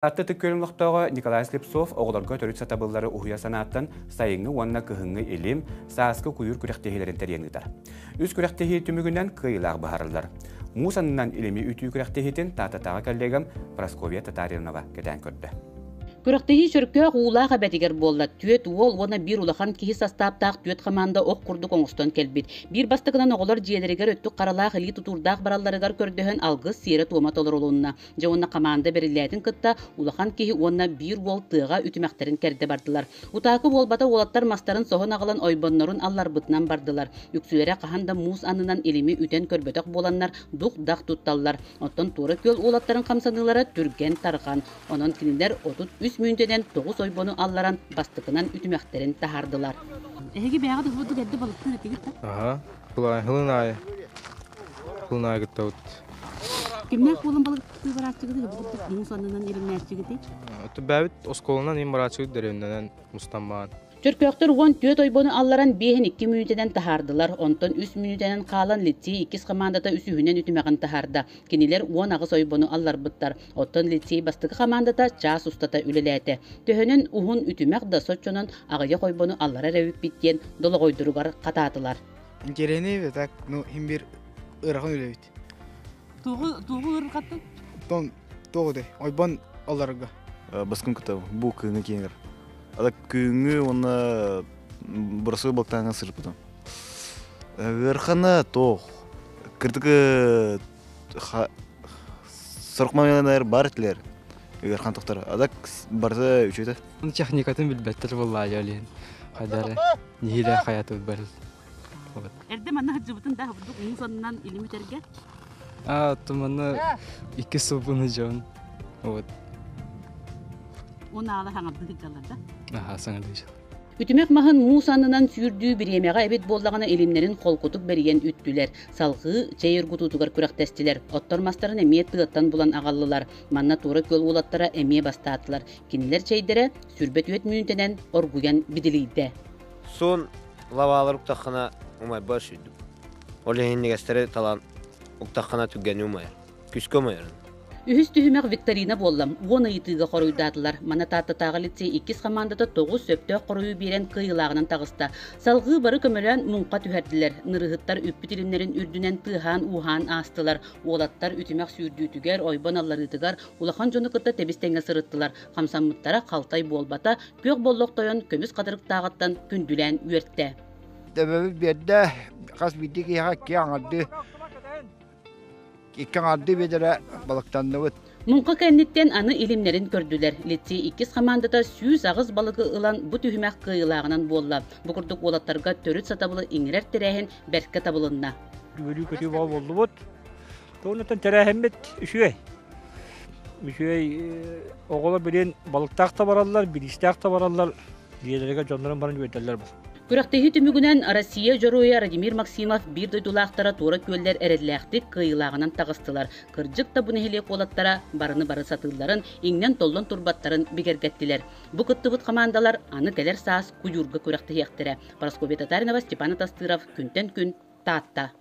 Атты түккөлүмлықтағы Николай Слепцов оғыларға төрүт сатабылары ұхуя санаттан сайыңы уанна кыхыңы елім сааскы күйір күректехелерін тәренігдар. Үз күректехе түмігінен кыйлақ бағарылар. Мусанынан илеми үтүй күректехетін тататаға коллегам Прасковия Татаринова кәтен көрді. Күрәктеһи чөркө гуулаага бәтигер болла. Түет уол уона бир улахан киһи састаптаах түет команда ок курдук оңостон келбит. Бир бастыгынан оголор жиелеригер өттүк каралаах или тутурдаах баралларыгар көрдөһөн алгыс сире туома толорулунна. Жауна команда берилетин кытта улахан киһи уона бир уол тыга үтүмәктерин керде бардылар. Утаакы болбата уолаттар мастарын сохон агалан ойбоннорун алларбытынан бардылар. Үксүлере каханда муус анынан илими үтен көрбөтөк боланнар дух дах тутталлар. Оттон тууры көл улаттарын камсанылары түрген тарган. Онон кинилер отут мүнтеден 9 ойбону алларан бастыкынан үтүмәктерин тахардылар. Эһиги бәгә дә буду гәдде балыкны тигит. Ага. Булай хылынай. Хылынай гыттаут. Кимнәр кулын балыкны барачыгы буду мусаннан илемнәрчиге. Бәбит осколунан им барачыгы дәрендән мустаман. Чөркөктөр уон түөт ойбону алларан 5-2 мүнүтеден тахардылар. Онтон 3 мүнүтеден калан лицей 2 командата үсүһүнен үтүмәгән тахарда. Кинилер уон агыс ойбону аллар быттар. Оттон лицей бастыгы командата час устата үлеләте. Төһөнен ухун үтүмәк да соччонон агыя ойбону аллара рәвип биттен дологойдуругар катаатылар. Интересный так, ну химбир ырагын үлебит. Тугу ыркатты. Тоғыды, ойбон алларга. Баскын кыта бу кыны кеңер. Ада күңү оны бурасы бактаңа сырпыдан. Верхана тох. Кырдыгы соркмагандар бартилер. Верхан тохтар. Ада барса үчөтө. Техникатын билбеттер буллай ялин. Кадары ниле хаяты бар. Эрде мана жыбытын да буду мусаннан илимтерге. Туманы 2 субуны жон. Вот. Оны ала хаңа быгыталарда. Саңадыш. Үтүмәк маһын мусанынан сүйрдүү биремега эбит боллагана илимнерин колкутуп берген үттүлер. Салгы чейиргутутугар күрәктәстиләр. Оттор мастарын эмие тыгыттан булан агаллылар. Манна туры көл улаттара эмие бастаатылар. Кинилер чейдере сүрбет үет мүнтенен оргуян бидилийде. Сон лавалар уктахана умай баш үдү. Олехиннегестере талан уктахана түгән умай. Күскөмайыр. Үхіс түхімәк викторина боллам. Уона итыға қоройдадылар. Мана таттатағы лицей 2 командата 9 сөптөк қоройу берен кыйылағынан тағыста. Салғы бары көмөлән мұңқа түхәрділер. Нырыхыттар үппіт илимнерин үрдінен тыған ухан астылар. Олаттар үтімәк сүйрдүйтүгер, ойбан алларытыгар, улахан жоны кытта тебістенге сырыттылар. Қамсаммыттара қалтай болбата, пөк боллоқтойон көміс қадырық тағаттан күндүлән үйертті. Дәбәбі берді, қас бидік еға кең İkken addı bedere balıktan da Munqa kennitten anı ilimlerin kördüler. Лицей 2 komandata süz ağız balığı ılan bu tühümək kıyılağынан bolla. Bu kurduk olatlarga törüt satabılı iңirer terəhin berke tabılınna. Bölü kötü bal oldu bot. Doğrudan terəhin bet üşüy. Oğula bilen balıktaq da barallar, bilistaq da barallar. Diyelerge canların barın öderler bu. Күрәктеһи түмүгүнән Россия жоруя Радимир Максимов бир дойдулаактара тура көлләр эрелләхтик кыйлагынан тагыстылар. Кырҗык та буны хелек олаттара барыны бары сатылларын, иңнән толлон турбаттарын бигергәттиләр. Бу кыттыбыт командалар аны келер саас куюрга күрәктеһи яктыра. Прасковия Татаринова, Степан Тастыров, күнтен күн Татта.